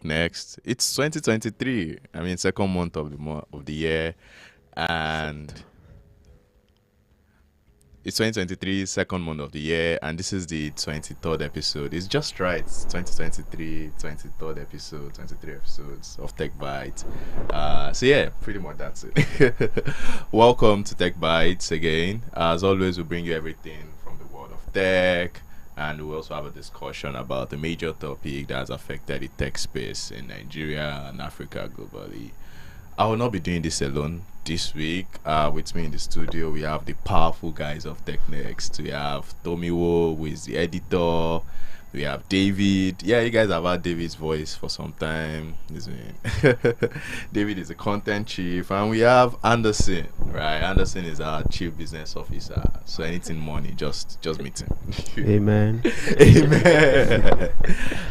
Technext. It's 2023. I mean, second month of the year, and it's 2023, second month of the year, and this is the 23rd episode. It's just right. 2023, 23rd episode, 23 episodes of Techbytes. So yeah, pretty much that's it. Welcome to Techbytes again. As always, we bring you everything from the world of tech, and we also have a discussion about the major topic that has affected the tech space in Nigeria and Africa globally. I will not be doing this alone this week. With me in the studio, we have the powerful guys of Technext. We have Tomiwo, who is the editor. We have David. Yeah, you guys have heard David's voice for some time. David is the content chief. And we have Anderson, right? Anderson is our chief business officer. So anything money, just meet him. Amen. Amen.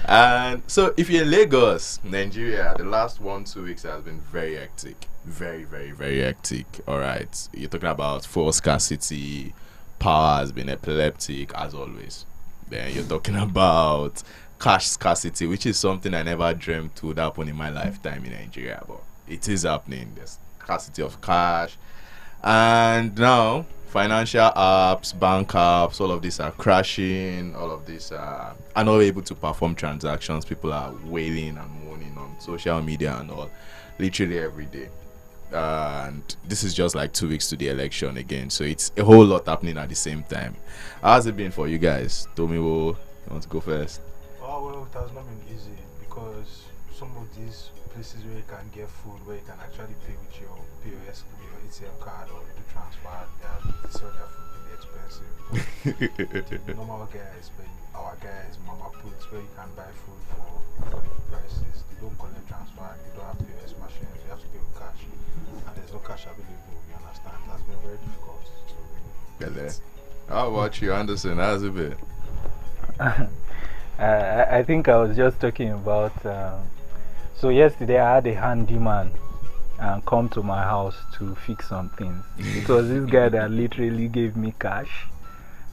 And so if you're in Lagos, Nigeria, the last 1-2 weeks has been very hectic. Very, very, very hectic. All right. You're talking about fuel scarcity. Power has been epileptic, as always. Then you're talking about cash scarcity, which is something I never dreamt would happen in my lifetime in Nigeria, but it is happening. There's scarcity of cash. And now, financial apps, bank apps, all of these are crashing. All of these are not able to perform transactions. People are wailing and moaning on social media and all, literally every day. And this is just like 2 weeks to the election again, so it's a whole lot happening at the same time. How's it been for you guys? Tomiwo, you want to go first? Oh, well, it has not been easy because some of these places where you can get food, where you can actually pay with your POS, your ATM card, or do transfer, they sell their food really expensive. The normal guys, our guys, Mama Puts, where you can buy food for the prices. They don't collect transfer, they don't have POS machines, you have to pay with cash. And there's no cash available, you understand? That's been very difficult. How about you, Anderson? How's it been? I think I was just talking about so yesterday I had a handyman come to my house to fix some things. It was this guy that literally gave me cash,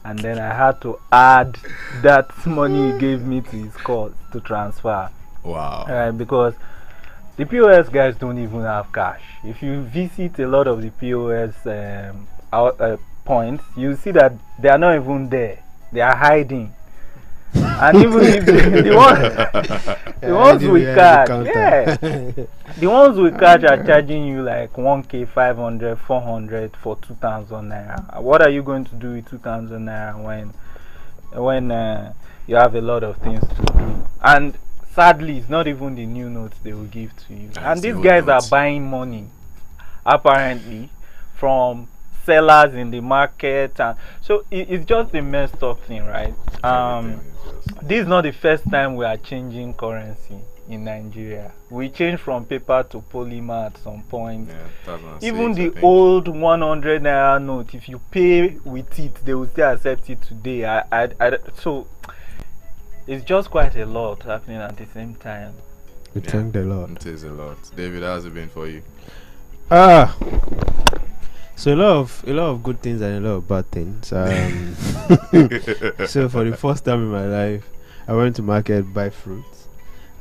and then I had to add that money he gave me to his call to transfer. Wow. Because the POS guys don't even have cash. If you visit a lot of the POS points, you see that they are not even there. They are hiding. And even if the ones with cash, the ones with cash are charging you like 1k 500, 400 for 2,000 naira. What are you going to do with 2,000 naira when you have a lot of things to do? And sadly, it's not even the new notes they will give to you. And these guys are buying money, apparently, from sellers in the market. And so it's just a messed up thing, right? This is not the first time we are changing currency in Nigeria. We changed from paper to polymer at some point. Even the old 100 naira note, if you pay with it, they will still accept it today. So it's just quite a lot happening at the same time. We thank the Lord. It is a lot. David, how's it been for you? So a lot of good things and a lot of bad things. So for the first time in my life, I went to market buy fruits,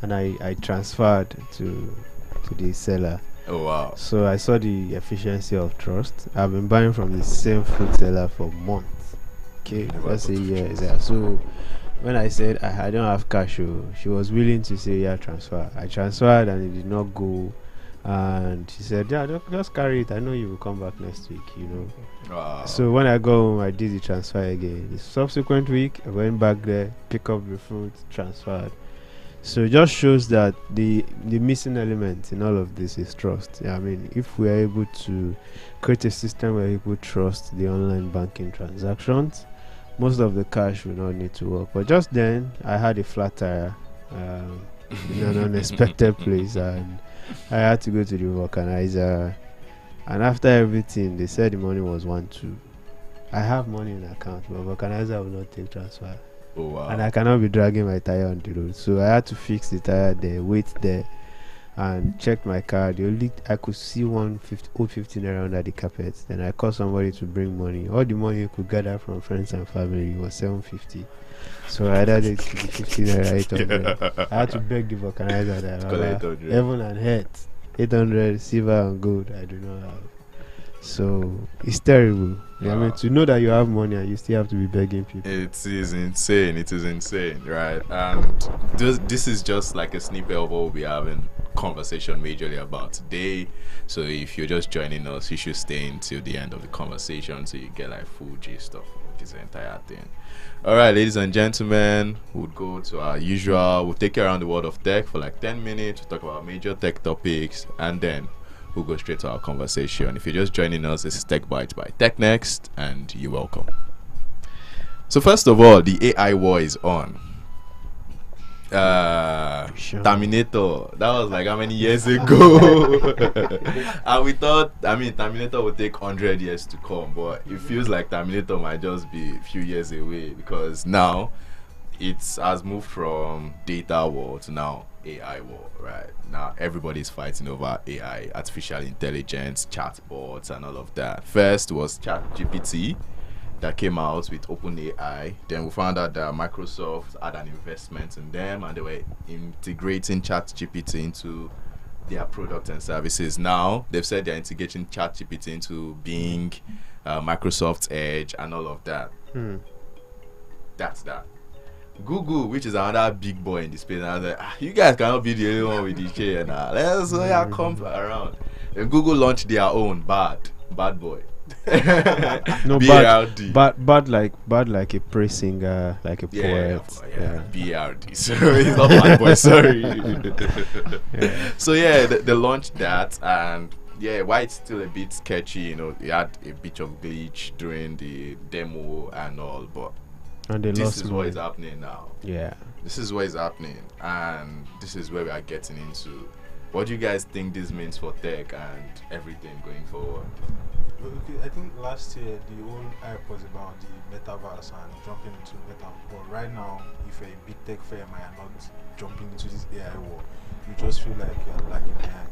and I transferred to the seller. Oh wow! So I saw the efficiency of trust. I've been buying from the same fruit seller for months. Okay, that's a year. Yeah. So when I said I don't have cash, she was willing to say transfer. I transferred and it did not go. And she said, just carry it. I know you will come back next week, Wow. So when I go home, I did the transfer again. The subsequent week, I went back there, pick up the fruit, transferred. So it just shows that the missing element in all of this is trust. I mean, if we are able to create a system where people trust the online banking transactions, most of the cash will not need to work. But just then, I had a flat tire in an unexpected place, and I had to go to the vulcanizer, and after everything they said the money was 1-2. I have money in account, but vulcanizer will not take transfer. Oh wow. And I cannot be dragging my tire on the road, so I had to fix the tire there, wait there, and check my car. I could see 150 naira under the carpet. Then I called somebody to bring money. All the money you could gather from friends and family was 750. So I added it to the 15 naira 800. I had to beg the vulcanizer that Call it 800. heaven and earth, 800 silver and gold I do not have. So it's terrible. I mean, to know that you have money and you still have to be begging people. It is insane. It is insane, right? And this is just like a snippet of what we'll be having conversation majorly about today. So if you're just joining us, you should stay until the end of the conversation so you get like full gist of this entire thing. All right, ladies and gentlemen, we'll go to our usual. We'll take you around the world of tech for like 10 minutes. We'll talk about major tech topics, and then we'll go straight to our conversation. If you're just joining us, this is Techbytes by Technext, and you're welcome. So first of all, the AI war is on. Terminator, that was like how many years ago? And we thought, Terminator would take 100 years to come, but it feels like Terminator might just be a few years away, because now it has moved from data war to now AI war, right? Now everybody's fighting over AI, artificial intelligence, chatbots, and all of that. First was ChatGPT that came out with OpenAI. Then we found out that Microsoft had an investment in them, and they were integrating ChatGPT into their product and services. Now they've said they're integrating ChatGPT into Bing, Microsoft's Edge, and all of that. That's that. Google, which is another big boy in the space, and I was like, you guys cannot be the only one with this chair now. Let's come around. And Google launched their own bad boy. No, BRD. Bad like a praise singer, like a poet. BRD. So he's not bad boy. Sorry. So they launched that, and why it's still a bit sketchy, it had a bit of glitch during the demo and all, but and they this is what is happening now. Yeah, this is what is happening, and this is where we are getting into. What do you guys think this means for tech and everything going forward? Okay, I think last year the whole hype was about the metaverse and jumping into metaverse. But right now, if you're a big tech firm and you're not jumping into this AI war, you just feel like you're lagging behind.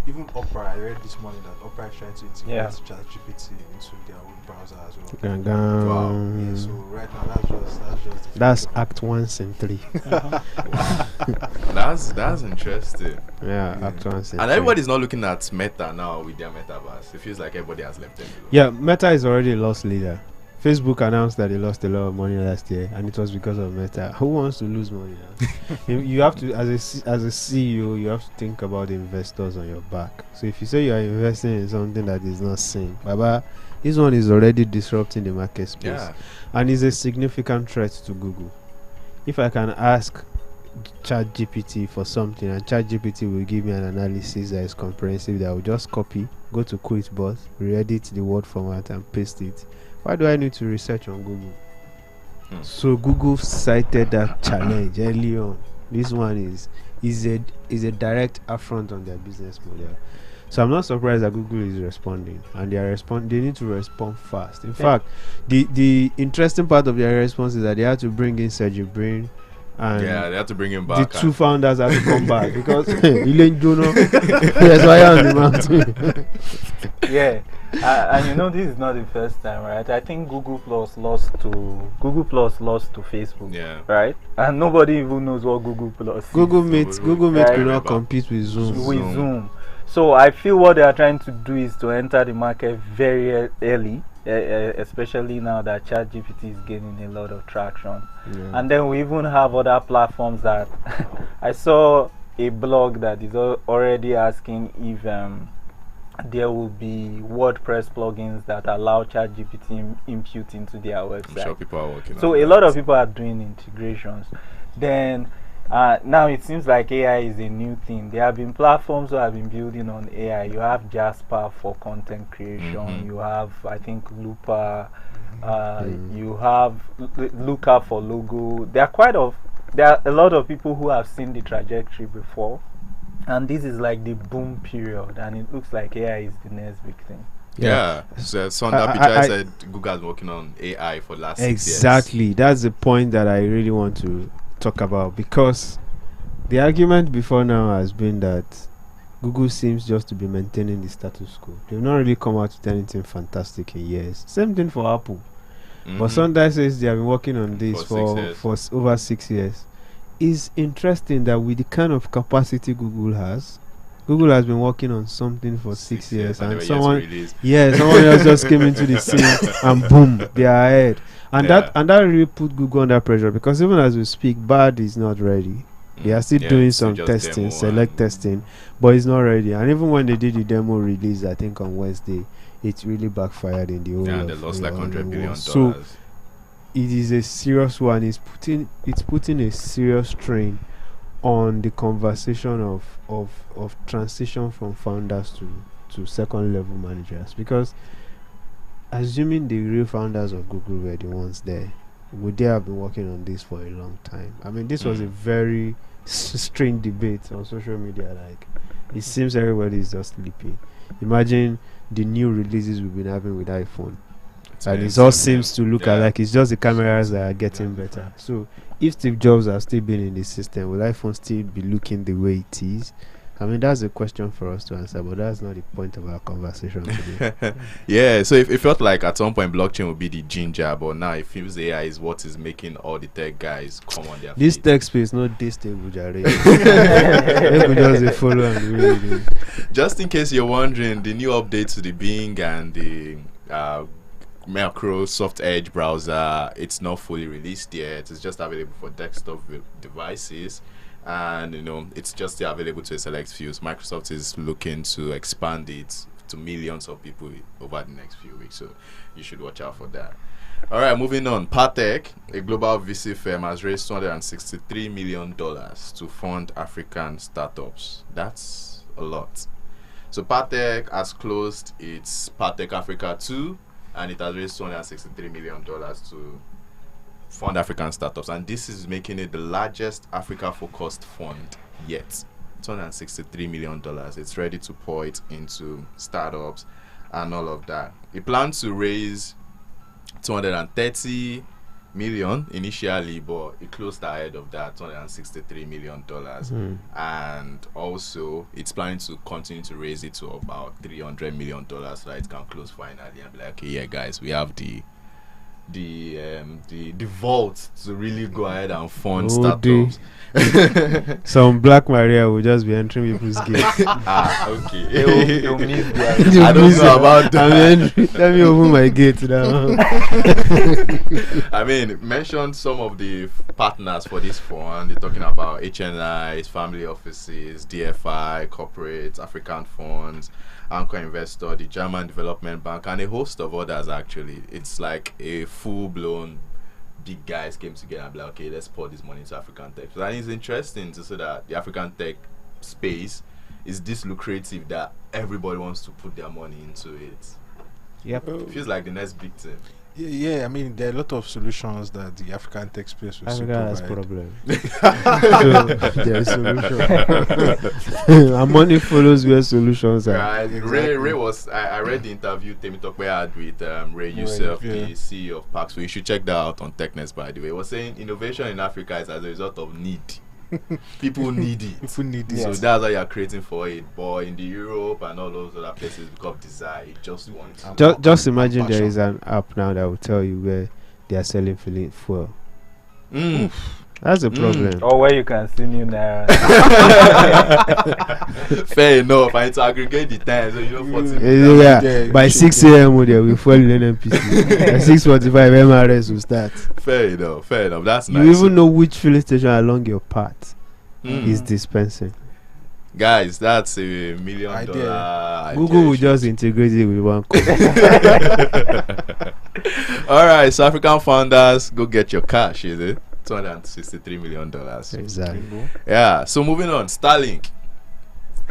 Even Opera, I read this morning that Opera is trying to integrate ChatGPT into their own browser as well. Wow. Yeah, so right now that's Act 1 Scene 3. That's interesting. Act 1 Scene 3. And everybody's not looking at Meta now with their metaverse. It feels like everybody has left them below. Yeah, Meta is already a loss leader. Facebook announced that they lost a lot of money last year, and it was because of Meta. Who wants to lose money now? You have to, as a CEO, you have to think about the investors on your back. So if you say you are investing in something that is not sane, Baba, this one is already disrupting the market space, and is a significant threat to Google. If I can ask ChatGPT for something, and ChatGPT will give me an analysis that is comprehensive, that I will just copy, go to QuickBot, re-edit the word format, and paste it. Why do I need to research on Google? So Google cited that challenge early on. This one is a direct affront on their business model. So I'm not surprised that Google is responding, and they need to respond fast. In fact, the interesting part of their response is that they had to bring in Sergey Brin, and they had to bring him back. The two founders had to come back because Elaine Juno, that's why I'm on the mountain. And this is not the first time, right? I think Google Plus lost to Facebook, right? And nobody even knows what Google Plus is. Google Meet could not compete with Zoom. So I feel what they are trying to do is to enter the market very early, especially now that ChatGPT is gaining a lot of traction. And then we even have other platforms that I saw a blog that is already asking if there will be WordPress plugins that allow ChatGPT impute into their website. I'm sure people are working so on a that. lot of people are doing integrations. Then now it seems like AI is a new thing. There have been platforms that have been building on AI. You have Jasper for content creation. You have, I think, Looper. You have Looker for logo. There are a lot of people who have seen the trajectory before, and this is like the boom period, and it looks like AI is the next big thing. So Sundar Pichai said Google is working on AI for the last 6 years. Exactly. That's the point that I really want to talk about, because the argument before now has been that Google seems just to be maintaining the status quo. They've not really come out with anything fantastic in years. Same thing for Apple. But Sunday says they have been working on this For for over 6 years. It's interesting that with the kind of capacity Google has been working on something for 6 years, and someone else just came into the scene and boom, they are ahead. And that really put Google under pressure, because even as we speak, Bard is not ready. They are still doing some testing, select testing, but it's not ready. And even when they did the demo release, I think on Wednesday, it really backfired in the whole. Yeah, they lost like $100 billion. So it is a serious one. It's putting a serious strain on the conversation of transition from founders to second level managers, because assuming the real founders of Google were the ones there, would they have been working on this for a long time? I mean, this was a very strange debate on social media. Like, it seems everybody is just sleeping. Imagine the new releases we've been having with iPhone, and it all seems to look like it's just the cameras that are getting better. So if Steve Jobs has still been in the system, will iPhone still be looking the way it is? I mean, that's a question for us to answer, but that's not the point of our conversation today. Yeah, so it felt like at some point blockchain would be the ginger, but now it feels AI is what is making all the tech guys come on their feet. This tech space not this stable, Jare. They could just follow and really. Just in case you're wondering, the new update to the Bing and the Microsoft Edge browser, it's not fully released yet. It's just available for desktop devices. And it's just still available to a select few. So Microsoft is looking to expand it to millions of people over the next few weeks, so you should watch out for that. All right, moving on. Patek, a global VC firm, has raised $263 million to fund African startups. That's a lot. So Patek has closed its Patek Africa 2, and it has raised $263 million to fund African startups, and this is making it the largest Africa-focused fund yet. $263 million. It's ready to pour it into startups and all of that. It plans to raise $230 million initially, but it closed ahead of that, $263 million. And also, it's planning to continue to raise it to about $300 million so that it can close finally and be like, okay, yeah, guys, we have the vault to really go ahead and fund startups. Some Black Maria will just be entering people's gates. Okay. You'll miss that. I don't know about that. Let me open my gate now. I mean, mention some of the partners for this fund. They're talking about HNIs, family offices, DFI, corporates, African funds, Anchor Investor, the German Development Bank, and a host of others. Actually, it's like a full-blown big guys came together and be like, okay, let's pour this money into African tech. So it's interesting to see that the African tech space is this lucrative that everybody wants to put their money into it. Yep. It feels like the next big thing. Yeah, I mean, there are a lot of solutions that the African tech space will Africa has provide. problem. So there is solution. And money follows where solutions are. Right. Exactly. Ray was. I read the interview Temitope had with Ray Youssef, the CEO of Pax. So you should check that out on Technext. By the way, he was saying innovation in Africa is as a result of need. People need it. People need it. So that's why you're creating for it. But in the Europe and all those other places, because of desire, you just want to. Just imagine there is an app now that will tell you where they are selling fuel. That's a problem. Or where you can see new naira. Fair enough. I need to aggregate the time, so you know 40 Yeah, by 6 a.m. there will fall in NPC. At 6:45 MRS will start. Fair enough. That's You nice. even know which filling station along your path is dispensing. Guys, that's $1 million Idea. Google will just integrate it with one code. All right, so African founders, go get your cash, is it? $263 million. Exactly. Yeah, so moving on, Starlink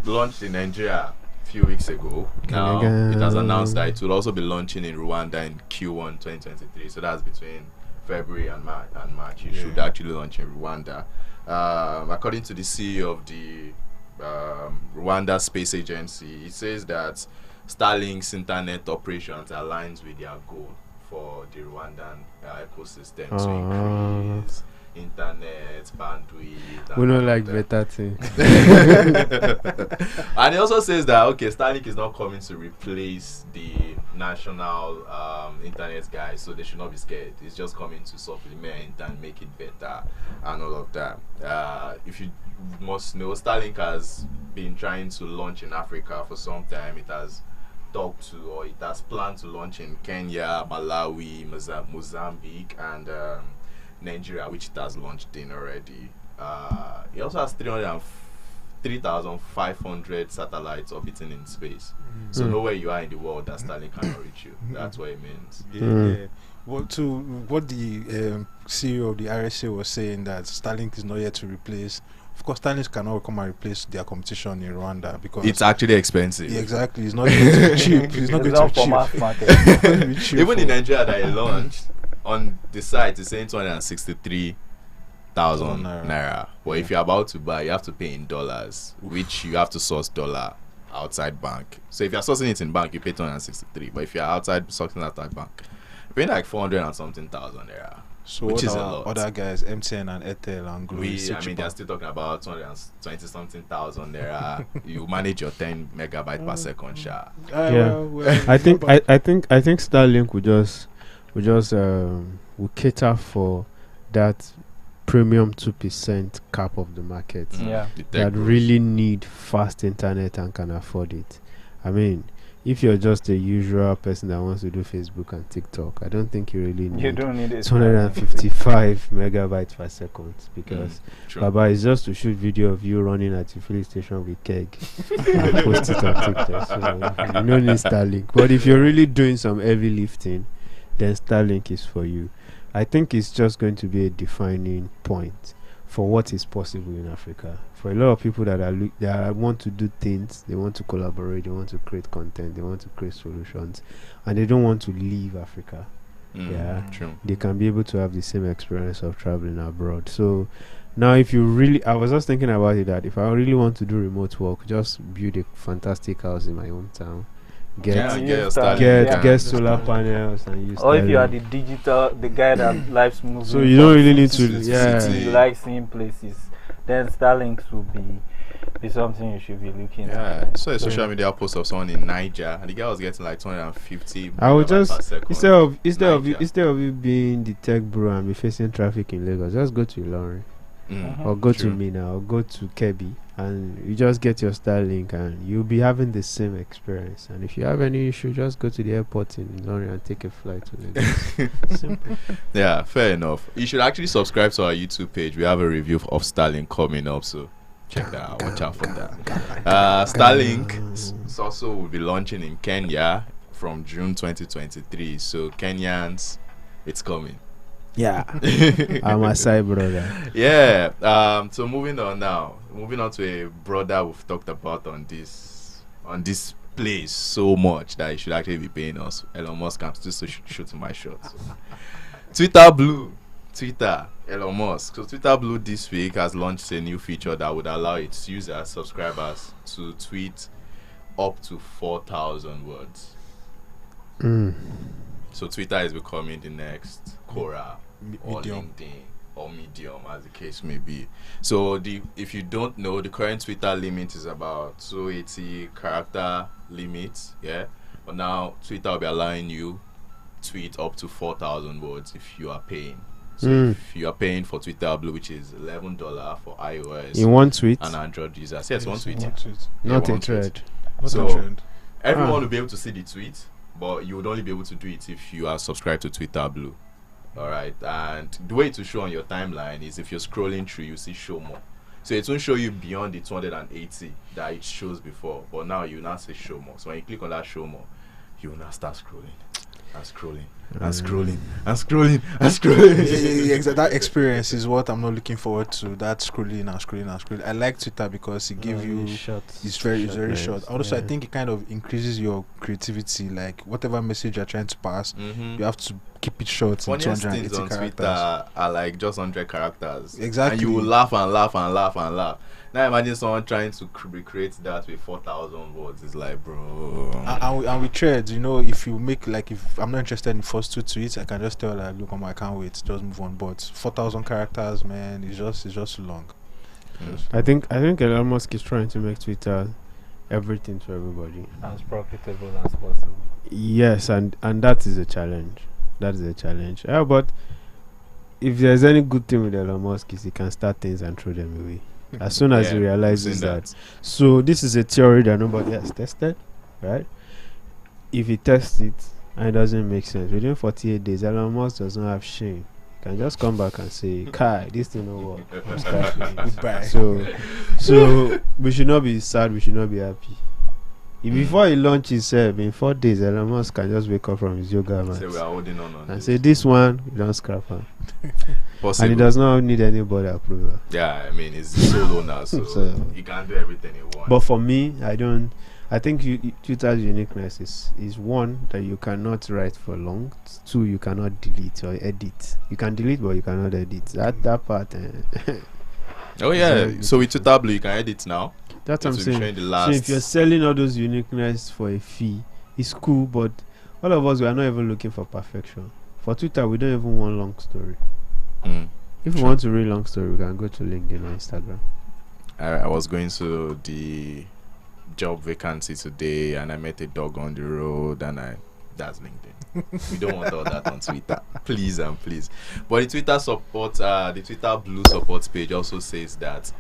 launched in Nigeria a few weeks ago. Now, it has announced that it will also be launching in Rwanda in Q1 2023. So that's between February and March. It should actually launch in Rwanda. According to the CEO of the Rwanda Space Agency, it says that Starlink's internet operations aligns with their goal for the Rwandan ecosystem to increase internet, bandwidth. We don't like better thing. And he also says that okay, Starlink is not coming to replace the national internet guys, so they should not be scared. It's just coming to supplement and make it better and all of that. If you must know, Starlink has been trying to launch in Africa for some time. It has talked to, or it has planned to launch in Kenya, Malawi, Mozambique, and Nigeria, which it has launched in already. It also has 3,500 satellites orbiting in space. So nowhere you are in the world that Starlink cannot reach you. That's what it means. Yeah. What the CEO of the RSA was saying, that Starlink is not yet to replace. Of course, Starlink cannot come and replace their competition in Rwanda because it's actually expensive. Yeah, exactly. It's not going to be cheap. It's not going to be cheap. Even in Nigeria that it launched, on the site it's saying 263,000 naira. But if you're about to buy, you have to pay in dollars, which you have to source dollar outside bank. So if you're sourcing it in bank, you pay 263. But if you're sourcing outside bank, you're paying like 400 and something thousand naira. So which what is a are lot. other guys, MTN and Airtel and Glo? They're still talking about 220 something thousand naira. You manage your 10 megabyte per second, sha. I think Starlink will cater for that premium 2% cap of the market that really need fast internet and can afford it. I mean, if you're just a usual person that wants to do Facebook and TikTok, I don't think you really need, 255 megabytes per second, because Baba is just to shoot video of you running at your filling station with keg and post it on TikTok. So you don't need Starlink. But if you're really doing some heavy lifting, then Starlink is for you. I think it's just going to be a defining point for what is possible in Africa. For a lot of people that want to do things, they want to collaborate, they want to create content, they want to create solutions, and they don't want to leave Africa. True. They can be able to have the same experience of traveling abroad. So now, if you really, I was just thinking about it, that if I really want to do remote work, just build a fantastic house in my hometown. Get solar panels and use. Or if you are the guy that likes moving, so you don't really need to. You like seeing places, then Starlinks will be something you should be looking at. I saw a social media post of someone in Niger, and the guy was getting like 250. I would just instead of you being the tech bro and be facing traffic in Lagos, just go to Ilorin. Or go to Mina, or go to Kebbi, and you just get your Starlink and you'll be having the same experience. And if you have any issue, just go to the airport in Ilorin and take a flight to Lagos. Simple. Yeah, fair enough. You should actually subscribe to our YouTube page. We have a review of Starlink coming up, so check that out. Watch out for that. Starlink also will be launching in Kenya from June 2023. So Kenyans, it's coming. Yeah. I'm a side brother. Yeah. So moving on to a brother we've talked about on this place so much that he should actually be paying us. Elon Musk comes to shoot my shots. Twitter, Elon Musk. So Twitter Blue this week has launched a new feature that would allow its subscribers to tweet up to 4,000 words. So Twitter is becoming the next Quora or LinkedIn or Medium, as the case may be. So if you don't know, the current Twitter limit is about 280 character limit, but now Twitter will be allowing you tweet up to 4,000 words if you are paying. So if you are paying for Twitter Blue, which is $11 for iOS in one tweet and Android users, one tweet, not a thread. So everyone will be able to see the tweet, but you would only be able to do it if you are subscribed to Twitter Blue. Alright, and the way to show on your timeline is if you're scrolling through, you see show more. So it won't show you beyond the 280 that it shows before, but now you now see show more. So when you click on that show more, you will now start scrolling and scrolling and scrolling and scrolling and scrolling. Exactly. That experience is what I'm not looking forward to. That scrolling and scrolling and scrolling. I like Twitter because it gives you it's very short. Also, I think it kind of increases your creativity. Like whatever message you're trying to pass, you have to keep it short. Funniest things on characters. Twitter are like just 100 characters. Exactly. And you will laugh and laugh and laugh and laugh. Now imagine someone trying to recreate that with 4,000 words. It's like, bro. And with threads, you know, if you make like, if I'm not interested in the first two tweets, I can just tell like, look, I can't wait, just move on. But 4,000 characters, man, it's just too long. I think Elon Musk is trying to make Twitter everything to everybody. As profitable as possible. Yes, and that is a challenge. That is a challenge. Yeah, but if there's any good thing with Elon Musk is he can start things and throw them away as soon as he realizes that. So this is a theory that nobody has tested, right? If he tests it and it doesn't make sense within 48 days, Elon Musk does not have shame. He can just come back and say, "Kai, this thing no work." Goodbye. So we should not be sad. We should not be happy. If before he launches in 4 days, Elon Musk can just wake up from his yoga mat Say we are holding on and say, "This one, we don't scrap him." Possible. And he does not need anybody approval. Yeah, I mean, he's solo now, so he can do everything he wants. But for me, I think Twitter's uniqueness is one, that you cannot write for long. Two, you cannot delete or edit. You can delete, but you cannot edit. That part. Oh yeah, so with Twitter Blue you can edit now. That's what I'm saying. So if you're selling all those uniqueness for a fee, it's cool, but all of us, we are not even looking for perfection. For Twitter, we don't even want long story. If we want to read long story, we can go to LinkedIn or Instagram. I was going to the job vacancy today and I met a dog on the road and that's LinkedIn. We don't want all that on Twitter. Please and please. But the Twitter Blue support page also says that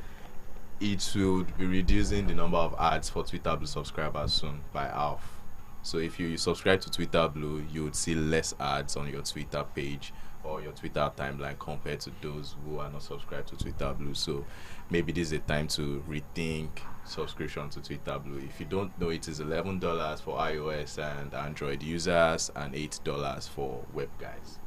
it would be reducing the number of ads for Twitter Blue subscribers soon by half. So if you subscribe to Twitter Blue, you would see less ads on your Twitter page or your Twitter timeline compared to those who are not subscribed to Twitter Blue. So maybe this is a time to rethink subscription to Twitter Blue. If you don't know, it is $11 for iOS and Android users and $8 for web guys.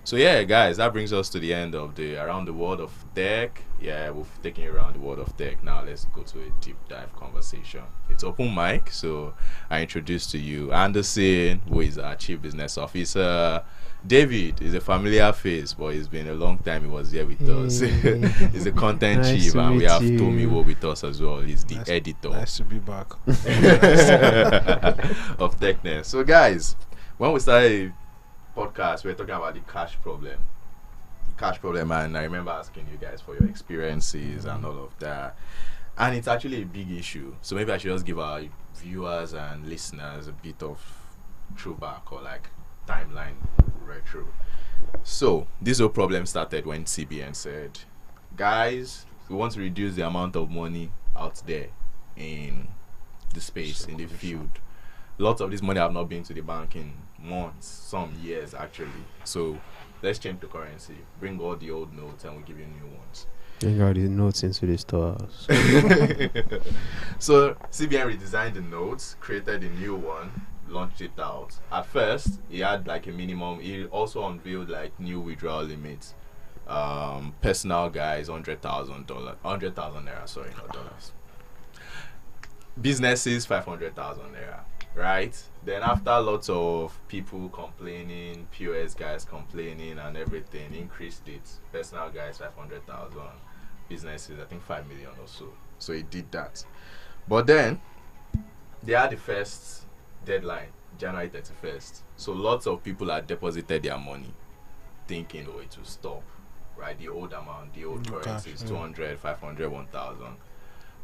So yeah, guys, that brings us to the end of the Around the World of Tech. Yeah, we've taken you around the world of tech. Now let's go to a deep dive conversation. It's open mic, so I introduce to you Anderson, who is our Chief Business Officer. David is a familiar face, but it's been a long time he was here with us. He's a content Nice chief, to and we meet have you. Tomiwo with us as well. He's the editor Nice to be back. of Technext. So guys, when we started the podcast, we were talking about the cash problem. And I remember asking you guys for your experiences and all of that. And it's actually a big issue. So maybe I should just give our viewers and listeners a bit of throwback or like timeline retro. So this whole problem started when CBN said, guys, we want to reduce the amount of money out there in the space, in the field. Lots of this money have not been to the bank in months, some years actually. So let's change the currency, bring all the old notes and we'll give you new ones. Bring all the notes into the storehouse. So CBN redesigned the notes, created a new one, launched it out. At first, he had like a minimum. He also unveiled like new withdrawal limits. Personal guys, $100,000, 100,000 naira. Sorry, not dollars. Businesses, 500,000 naira. Right. Then after lots of people complaining, POS guys complaining, and everything, increased it. Personal guys 500,000, businesses I think 5 million or so. So he did that. But then they had the first deadline, January 31st. So lots of people had deposited their money thinking, oh, it will stop, right? The old amount, the old currency is 200, 500, 1,000.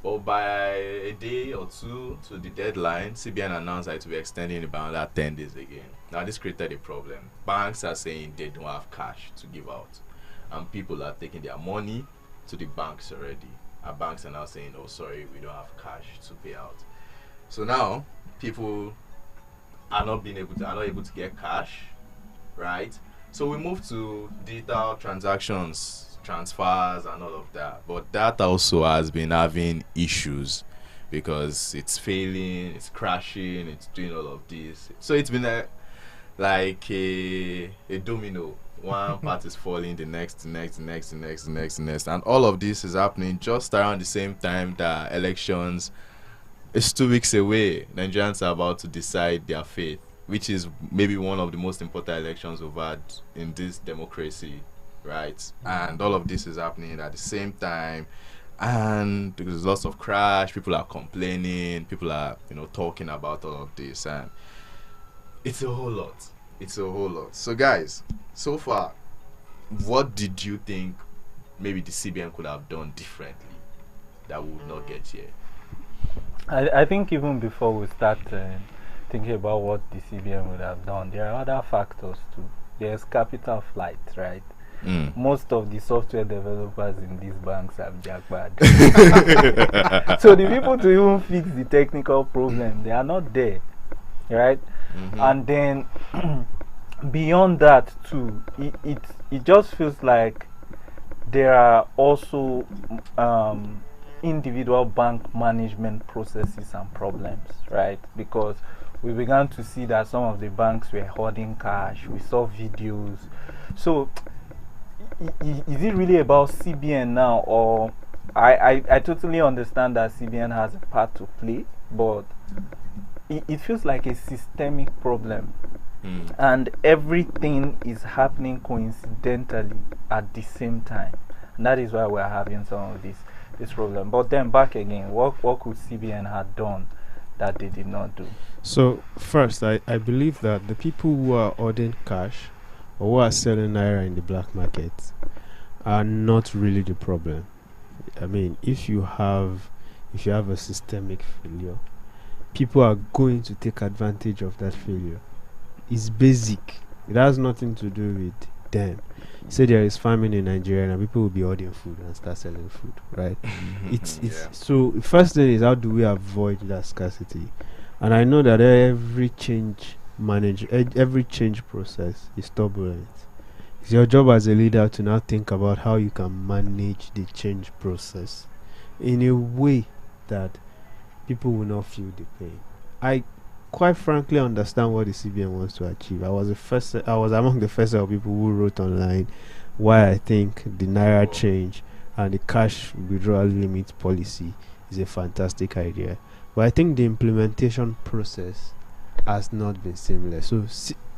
But by a day or two to the deadline, CBN announced that it will be extending it by another 10 days again. Now this created a problem. Banks are saying they don't have cash to give out. And people are taking their money to the banks already. Our banks are now saying, oh sorry, we don't have cash to pay out. So now people are not able to get cash, right? So we moved to digital transactions, transfers and all of that, but that also has been having issues because it's failing, it's crashing, it's doing all of this. So it's been like a domino. One part is falling, the next, and all of this is happening just around the same time that elections is 2 weeks away. Nigerians are about to decide their fate, which is maybe one of the most important elections we've had in this democracy. Right, and all of this is happening at the same time, and there's lots of crash. People are complaining. People are, talking about all of this, and it's a whole lot. It's a whole lot. So, guys, so far, what did you think maybe the CBN could have done differently that we would not get here? I think even before we start thinking about what the CBN would have done, there are other factors too. There's capital flight, right? Most of the software developers in these banks have jackpot. So the people to even fix the technical problem, they are not there, right? And then beyond that too, it just feels like there are also individual bank management processes and problems, right? Because we began to see that some of the banks were hoarding cash. We saw videos. So is it really about CBN now, or I totally understand that CBN has a part to play, but it feels like a systemic problem, and everything is happening coincidentally at the same time, and that is why we're having some of this problem. But then back again, what could CBN have done that they did not do? So first, I believe that the people who are hoarding cash or who are selling naira in the black market are not really the problem. I mean, if you have a systemic failure, people are going to take advantage of that failure. It's basic. It has nothing to do with them. Say there is famine in Nigeria and people will be ordering food and start selling food, right? It's So first thing is, how do we avoid that scarcity? And I know that every change process is turbulent. It's your job as a leader to now think about how you can manage the change process in a way that people will not feel the pain. I quite frankly understand what the CBN wants to achieve. I was among the first set of people who wrote online why I think the naira change and the cash withdrawal limit policy is a fantastic idea. But I think the implementation process has not been seamless. So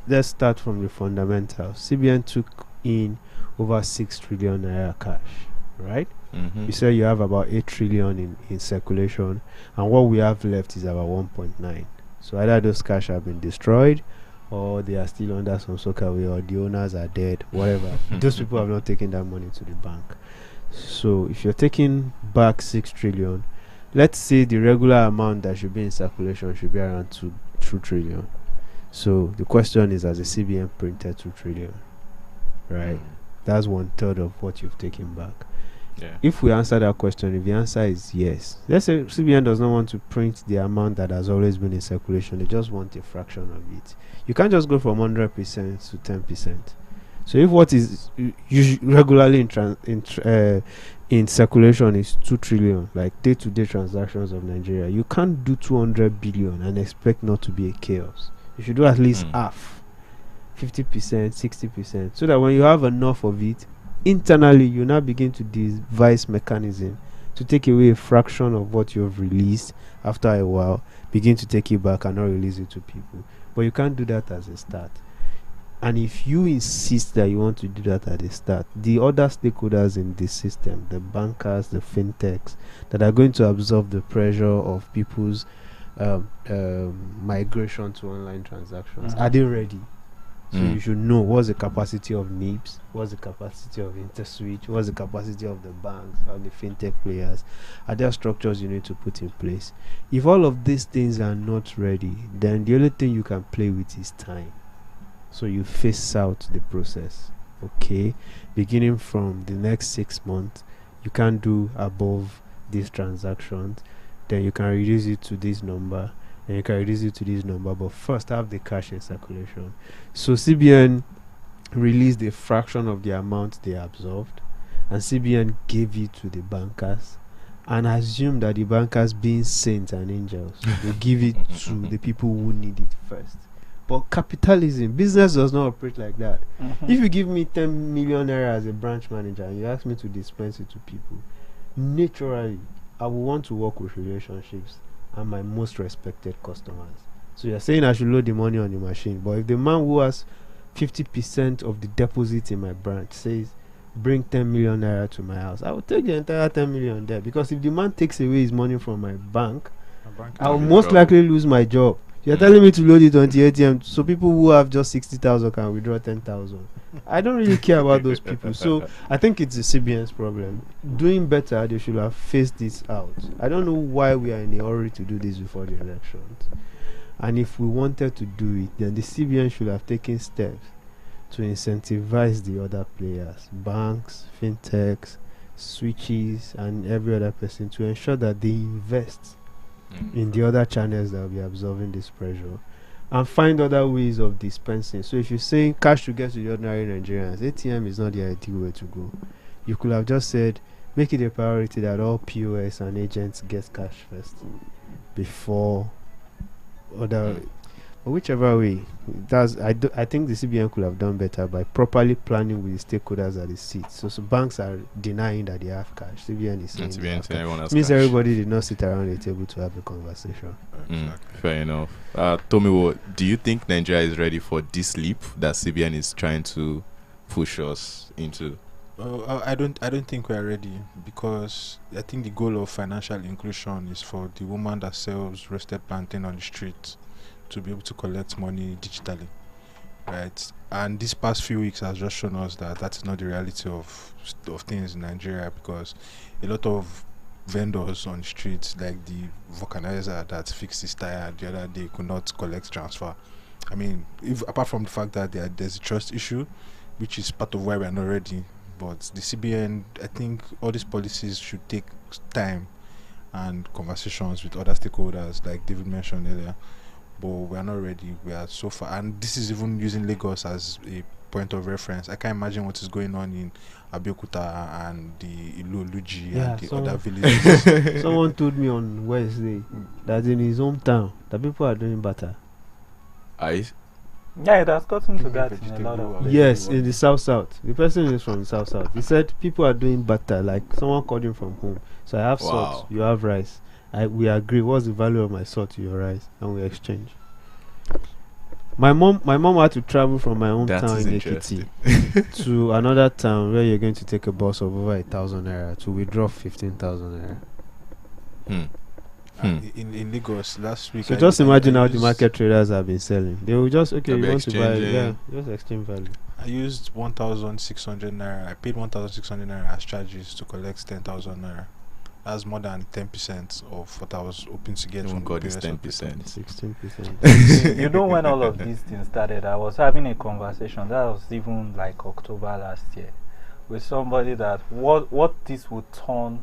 let's start from the fundamentals. CBN took in over 6 trillion naira cash, right? You say you have about 8 trillion in circulation, and what we have left is about 1.9. So either those cash have been destroyed, or they are still under some sockaway, or the owners are dead, whatever. Those people have not taken that money to the bank. So if you're taking back 6 trillion, let's say the regular amount that should be in circulation should be around 2 trillion. So the question is, has the CBN printed 2 trillion? Right? That's 1/3 of what you've taken back. Yeah. If we answer that question, if the answer is yes, let's say CBN does not want to print the amount that has always been in circulation, they just want a fraction of it. You can't just go from 100% to 10%. So if what is regularly in circulation is 2 trillion, like day-to-day transactions of Nigeria, you can't do 200 billion and expect not to be a chaos. You should do at least half, 50%, 60%, so that when you have enough of it, internally you now begin to devise mechanism to take away a fraction of what you've released. After a while, begin to take it back and not release it to people. But you can't do that as a start. And if you insist that you want to do that at the start, the other stakeholders in this system, the bankers, the fintechs, that are going to absorb the pressure of people's migration to online transactions, are they ready? So you should know what's the capacity of NIPS, what's the capacity of InterSwitch, what's the capacity of the banks and the fintech players. Are there structures you need to put in place? If all of these things are not ready, then the only thing you can play with is time. So you phase out the process. Okay, beginning from the next 6 months, you can't do above these transactions. Then you can reduce it to this number, and you can reduce it to this number, but first have the cash in circulation. So CBN released a fraction of the amount they absorbed, and CBN gave it to the bankers and assumed that the bankers, being saints and angels, will give it to the people who need it first. But capitalism, business does not operate like that. If you give me 10 million naira as a branch manager and you ask me to dispense it to people, naturally I will want to work with relationships and my most respected customers. So you're saying I should load the money on the machine, but if the man who has 50% of the deposit in my branch says, bring 10 million naira to my house, I will take the entire 10 million there, because if the man takes away his money from my bank, I will most likely lose my job. You're telling me to load it on the ATM so people who have just 60,000 can withdraw 10,000. I don't really care about those people. So I think it's the CBN's problem. Doing better, they should have phased this out. I don't know why we are in a hurry to do this before the elections. And if we wanted to do it, then the CBN should have taken steps to incentivize the other players, banks, fintechs, switches, and every other person, to ensure that they invest in the other channels that will be absorbing this pressure, and find other ways of dispensing. So if you're saying cash to get to the ordinary Nigerians, ATM is not the ideal way to go. You could have just said, make it a priority that all POS and agents get cash first before other. But whichever way, I think the CBN could have done better by properly planning with the stakeholders at the seat. So banks are denying that they have cash. CBN is saying they have cash. Everyone has Means cash. everybody did not sit around the table to have a conversation. Fair enough. Tomiwo, do you think Nigeria is ready for this leap that CBN is trying to push us into? I don't think we are ready, because I think the goal of financial inclusion is for the woman that sells roasted plantain on the street to be able to collect money digitally, right? And this past few weeks has just shown us that that's not the reality of things in Nigeria, because a lot of vendors on the streets, like the vulcanizer that fixed his tire the other day, could not collect transfer. I mean, apart from the fact that there's a trust issue, which is part of why we are not ready, but the CBN, I think all these policies should take time and conversations with other stakeholders, like David mentioned earlier. But we are not ready. We are so far, and this is even using Lagos as a point of reference. I can't imagine what is going on in Abeokuta and the Ilu-Oluji and the other villages. Someone told me on Wednesday that in his hometown, the people are doing better. Yeah, it has gotten to that in a lot of Yes, in the south. The person is from the south. He said people are doing better. Like someone called him from home. So I have salt, you have rice. We agree. What's the value of my salt to your rice? And we exchange. My mom had to travel from my hometown in Ekiti to another town where you're going to take a bus of over 1,000 naira to withdraw 15,000 naira. In Lagos last week. So just imagine how the market traders have been selling. They will just, okay, you want to buy, just exchange value. I used 1,600 naira. I paid 1,600 naira as charges to collect 10,000 naira. That's more than 10% of what I was hoping to get from God is 10%. 16%. You know, when all of these things started, I was having a conversation that was even like October last year with somebody that what this would turn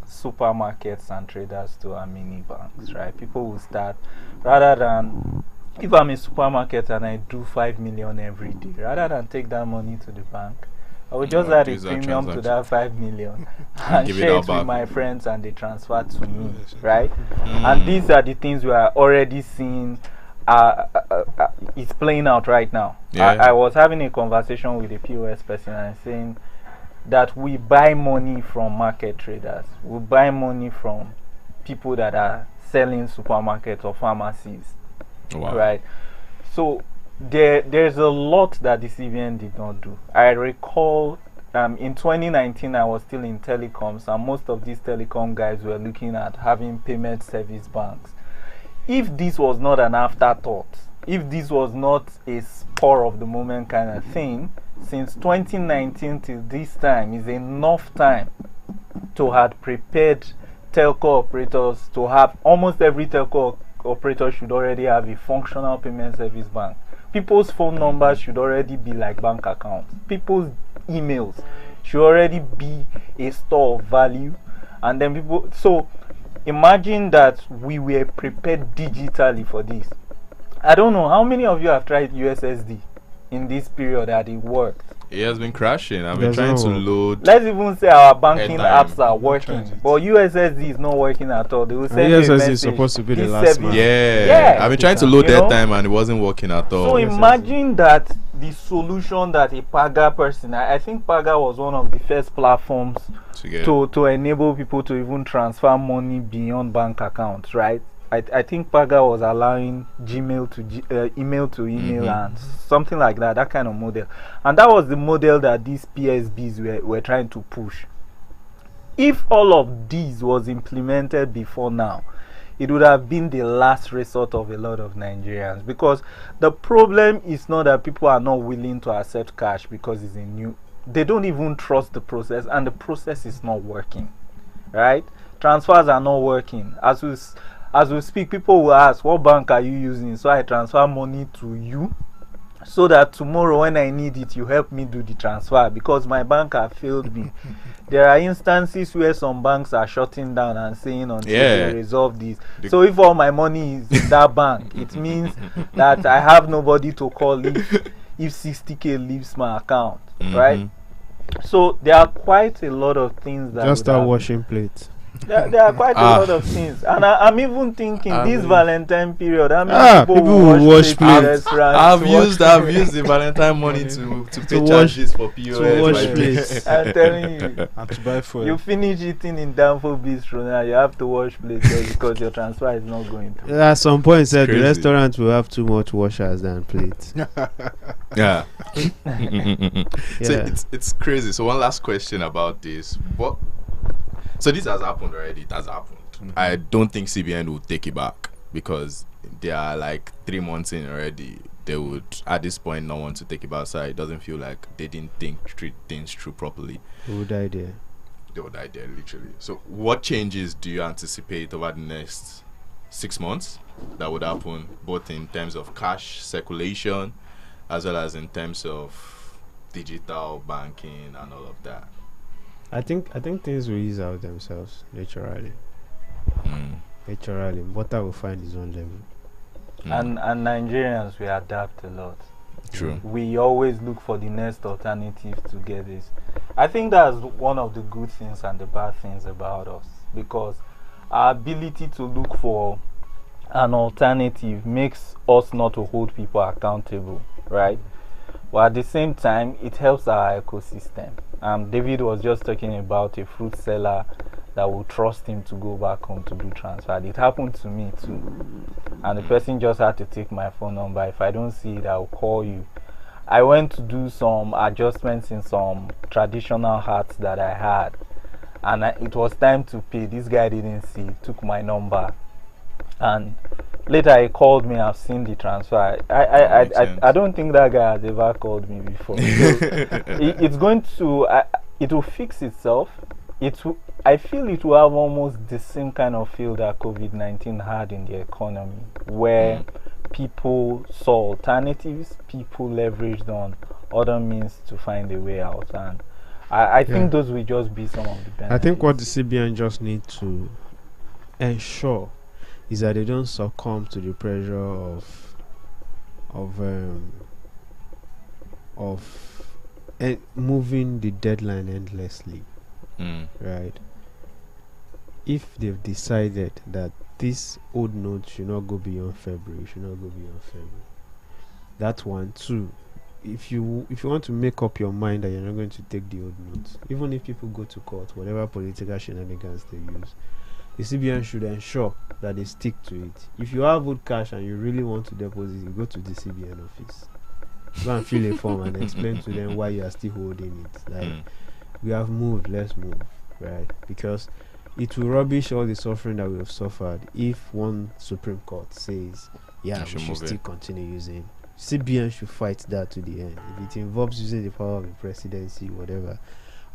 supermarkets and traders to are mini banks, right? People will start, rather than, if I'm a supermarket and I do 5 million every day, rather than take that money to the bank, I would just add a premium to that 5 million and share it with my friends, and they transfer to me, right? And these are the things we are already seeing. It's playing out right now. I was having a conversation with a POS person and saying that we buy money from market traders. We buy money from people that are selling supermarkets or pharmacies, right? So there's a lot that the CBN did not do. I recall in 2019 I was still in telecoms, and most of these telecom guys were looking at having payment service banks. If this was not an afterthought, if this was not a spur of the moment kind of thing, since 2019 till this time is enough time to have prepared telco operators to have, almost every telco operator should already have a functional payment service bank. People's phone numbers should already be like bank accounts. People's emails should already be a store of value. And then people, so imagine that we were prepared digitally for this. I don't know how many of you have tried USSD in this period that it worked. It has been crashing. I've been trying to load. Let's even say our banking apps are working, but USSD is not working at all. They will send USSD is supposed to be the last one. Yeah. I've been trying to load that time and it wasn't working at all. So imagine that the solution that a Paga person, I think Paga was one of the first platforms to enable people to even transfer money beyond bank accounts, right? I think Paga was allowing Gmail to email to email and something like that, that kind of model. And that was the model that these PSBs were trying to push. If all of these was implemented before now, it would have been the last resort of a lot of Nigerians, because the problem is not that people are not willing to accept cash because it's a new, they don't even trust the process, and the process is not working, right? Transfers are not working. As we speak, people will ask, what bank are you using? So I transfer money to you so that tomorrow when I need it, you help me do the transfer, because my bank has failed me. There are instances where some banks are shutting down and saying until they resolve this. So if all my money is in that bank, it means that I have nobody to call if 60k leaves my account, right? So there are quite a lot of things that just start washing plates. There are quite a lot of things, and I'm even thinking this Valentine period, how many people will wash plates? I've used the Valentine money to pay charges for POS. To wash plates. I'm telling you, And to buy food. you finish eating in Danfo Bistro now, you have to wash plates there because your transfer is not going through. At some point, said the crazy. Restaurant will have too much washers than plates. Yeah. So Yeah. it's crazy. So one last question about this. So this has happened already. It has happened. I don't think CBN will take it back, because they are like 3 months in already. They would at this point not want to take it back. So it doesn't feel like they didn't treat things through properly. Who would die there? They would die there literally. So what changes do you anticipate over the next 6 months that would happen, both in terms of cash circulation as well as in terms of digital banking and all of that? I think things will ease out themselves naturally. Naturally, water will find its own level. And Nigerians, we adapt a lot. True. We always look for the next alternative to get this. I think that's one of the good things and the bad things about us, because our ability to look for an alternative makes us not to hold people accountable, right? But at the same time, it helps our ecosystem. David was just talking about a fruit seller that will trust him to go back home to do transfer. It happened to me too, and the person just had to take my phone number. If I don't see it, I'll call you. I went to do some adjustments in some traditional hats that I had, and it was time to pay. This guy didn't see it, took my number, and later he called me. I've seen the transfer. I don't think that guy has ever called me before. So it's going to it will fix itself. I feel it will have almost the same kind of feel that COVID-19 had in the economy, where people saw alternatives, people leveraged on other means to find a way out, and I think those will just be some of the benefits. I think what the CBN just need to ensure is that they don't succumb to the pressure of moving the deadline endlessly. Right? If they've decided that this old note should not go beyond February, that's one. Two, if you want to make up your mind that you're not going to take the old notes, even if people go to court, whatever political shenanigans they use, the CBN should ensure that they stick to it. If you have old cash and you really want to deposit, you go to the CBN office, go and fill a form and explain to them why you are still holding it. Like, we have moved, let's move, right? Because it will rubbish all the suffering that we have suffered if one Supreme Court says, we should still continue using. CBN should fight that to the end. If it involves using the power of the presidency, whatever.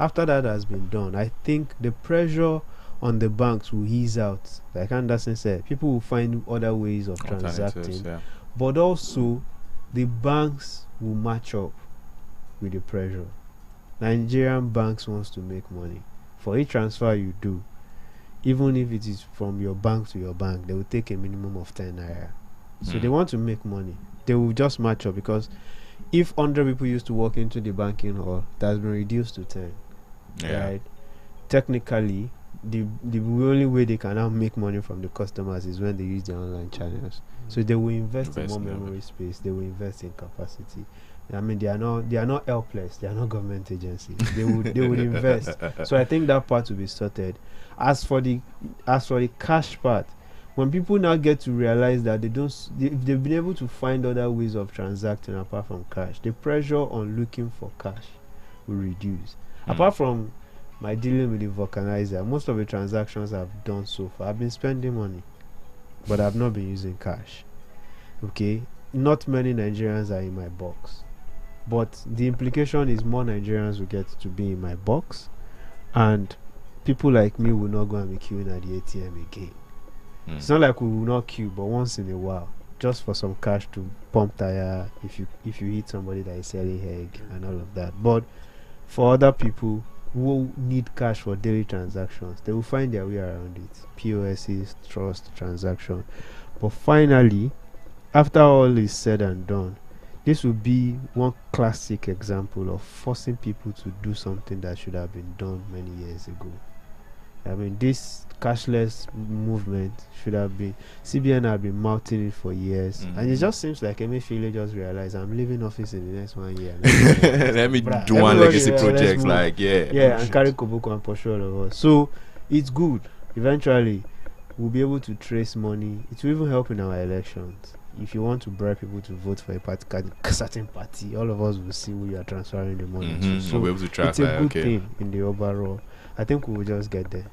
After that has been done, I think the pressure on the banks will ease out. Like Anderson said, people will find other ways of transacting, but also the banks will match up with the pressure. Nigerian banks wants to make money. For each transfer you do, even if it is from your bank to your bank, they will take a minimum of 10 naira. So they want to make money. They will just match up, because if 100 people used to walk into the banking hall, that has been reduced to 10. Right? Technically, the only way they can now make money from the customers is when they use their online channels. So they will invest in more memory space. They will invest in capacity. I mean, they are not helpless. They are not government agencies. They would invest. So I think that part will be sorted. As for the cash part, when people now get to realize that if they've been able to find other ways of transacting apart from cash, the pressure on looking for cash will reduce. Apart from my dealing with the vulcanizer, most of the transactions I've done so far, I've been spending money, but I've not been using cash. Okay, not many Nigerians are in my box, but the implication is more Nigerians will get to be in my box, and people like me will not go and be queuing at the ATM again. It's not like we will not queue, but once in a while, just for some cash to pump tire if you hit somebody that is selling egg and all of that. But for other people who need cash for daily transactions, they will find their way around it. POSs, trust, transaction. But finally, after all is said and done, this will be one classic example of forcing people to do something that should have been done many years ago. I mean, this cashless movement should have been, CBN have been mouthing it for years, and it just seems like Emefiele just realized, I'm leaving office in the next 1 year. Let me do one legacy project, and carry Koboko and pursue all of us. So it's good. Eventually, we'll be able to trace money. It will even help in our elections. If you want to bribe people to vote for a certain party, all of us will see who you are transferring the money to. So we'll be able to track it's a good thing in the overall. I think we will just get there.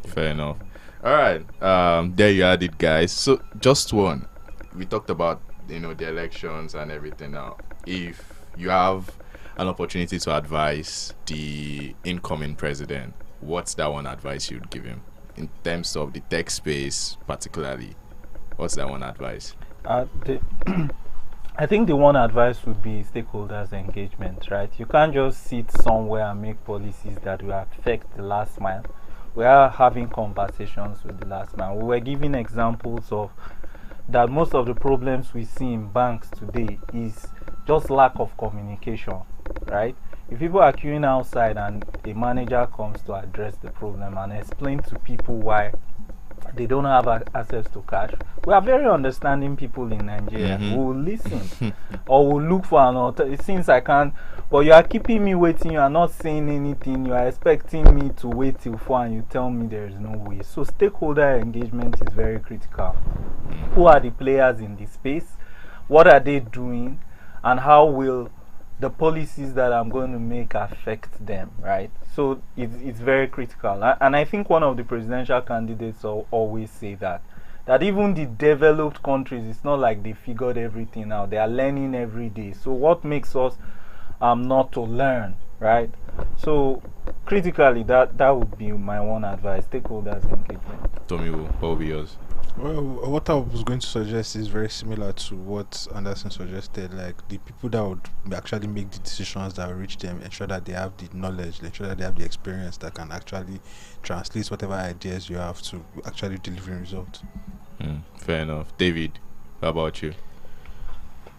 Fair enough. All right, there you had it, guys. So just one, we talked about the elections and everything. Now, if you have an opportunity to advise the incoming president, what's that one advice you'd give him in terms of the tech space, particularly? What's that one advice? I think the one advice would be stakeholders engagement, right? You can't just sit somewhere and make policies that will affect the last mile. We are having conversations with the last mile. We were giving examples of that most of the problems we see in banks today is just lack of communication, right? If people are queuing outside and a manager comes to address the problem and explain to people why they don't have access to cash, we are very understanding people in Nigeria. We will listen or will look for an alternative. Since I can't, but you are keeping me waiting, you are not saying anything, you are expecting me to wait till 4 and you tell me there is no way. So stakeholder engagement is very critical. Who are the players in this space? What are they doing? And how will the policies that I'm going to make affect them, right? So it's very critical. And I think one of the presidential candidates always say that even the developed countries, it's not like they figured everything out. They are learning every day. So what makes us not to learn, right? So critically, that would be my one advice: stakeholders engagement. Tommy, what will be yours? Well, what I was going to suggest is very similar to what Anderson suggested. Like, the people that would actually make the decisions that will reach them, ensure that they have the knowledge, ensure that they have the experience that can actually translate whatever ideas you have to actually delivering results. Fair enough. David, how about you?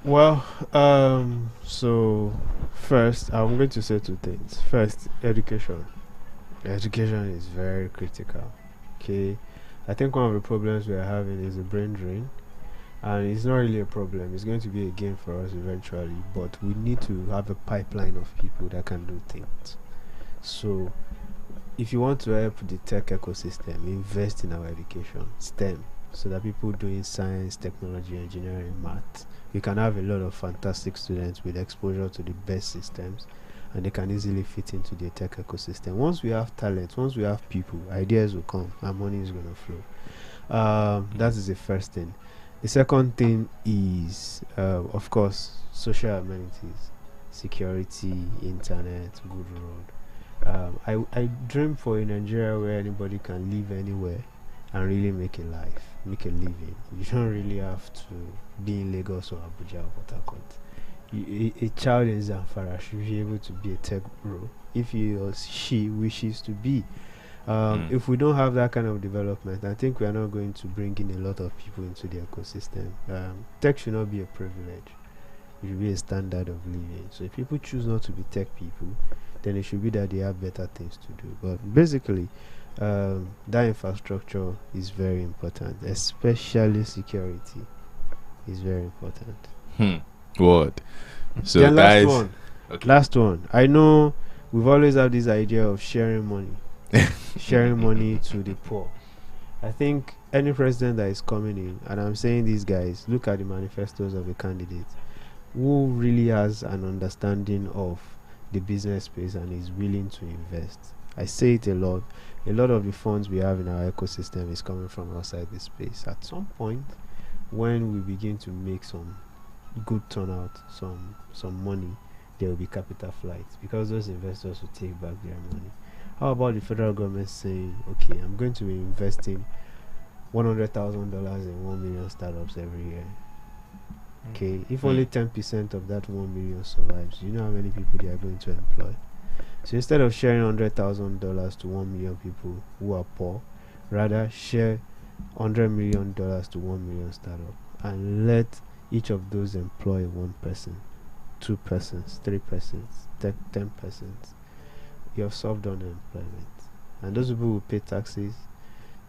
Well, so first, I'm going to say two things. First, education. Education is very critical. Okay. I think one of the problems we are having is a brain drain, and it's not really a problem. It's going to be a gain for us eventually, but we need to have a pipeline of people that can do things. So if you want to help the tech ecosystem, invest in our education, STEM, so that people doing science, technology, engineering, math, you can have a lot of fantastic students with exposure to the best systems, and they can easily fit into the tech ecosystem. Once we have talent, once we have people, ideas will come and money is going to flow. That is the first thing. The second thing is, of course, social amenities, security, internet, good road. I dream for a Nigeria where anybody can live anywhere and really make a life, make a living. You don't really have to be in Lagos or Abuja or Port Harcourt. A child in Zamfara should be able to be a tech bro if he or she wishes to be. If we don't have that kind of development, I think we are not going to bring in a lot of people into the ecosystem. Tech should not be a privilege. It should be a standard of living. So if people choose not to be tech people, then it should be that they have better things to do. But basically, that infrastructure is very important, especially security is very important. What? So then guys, last one. I know we've always had this idea of sharing money, sharing money to the poor. I think any president that is coming in, and I'm saying these guys, look at the manifestos of a candidate who really has an understanding of the business space and is willing to invest. I say it a lot. A lot of the funds we have in our ecosystem is coming from outside this space. At some point, when we begin to make some good turnout, some money, there will be capital flights because those investors will take back their money. How about the federal government saying, okay, I'm going to be investing $100,000 in 1 million startups every year? Okay, if only 10% of that 1 million survives, you know how many people they are going to employ? So instead of sharing $100,000 to 1 million people who are poor, rather share $100 million to 1 million startup and let each of those employ one person, 2 persons, 3 persons, 10 persons. You have solved unemployment. And those people will pay taxes.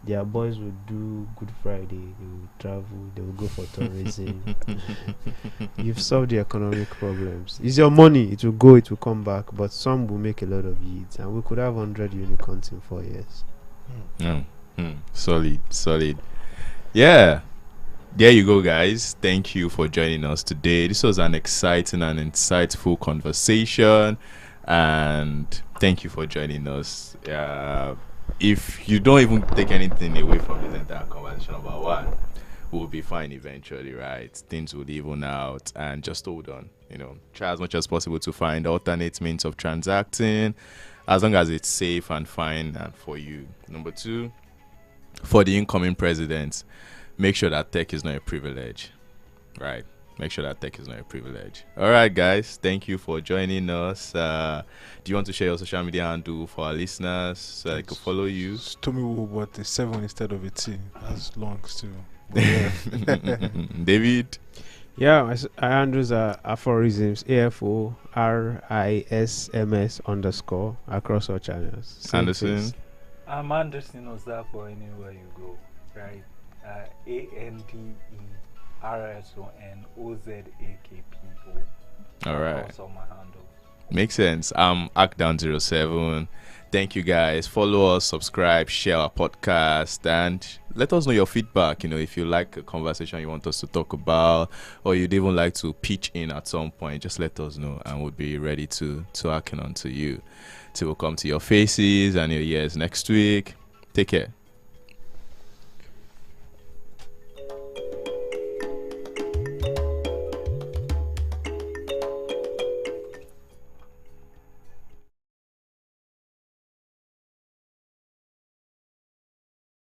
Their boys will do Good Friday, they will travel, they will go for tourism. You've solved the economic problems. It's your money, it will go, it will come back, but some will make a lot of yields, and we could have 100 unicorns in 4 years. Solid. Yeah. There you go, guys. Thank you for joining us today. This was an exciting and insightful conversation, and thank you for joining us. If you don't even take anything away from this entire conversation about one, we'll be fine eventually, right? Things will even out, and just hold on. Try as much as possible to find alternate means of transacting, as long as it's safe and fine and for you. Number 2, for the incoming president, make sure that tech is not a privilege, right? Make sure that tech is not a privilege. All right, guys. Thank you for joining us. Do you want to share your social media handle for our listeners so they can follow you? Stomy, but a 7 instead of a T. As long still. David? Yeah, our handles are aphorisms, AFORISMS _, across all channels. Same Anderson? face. I'm Anderson Ozapo anywhere you go, right? ANDERSONOZAKPO. All right. Also my handle. Makes sense. I'm Ackdown07. Thank you, guys. Follow us, subscribe, share our podcast, and let us know your feedback. If you like a conversation you want us to talk about, or you'd even like to pitch in at some point, just let us know, and we'll be ready to act on to you. Till we'll come to your faces and your ears next week. Take care.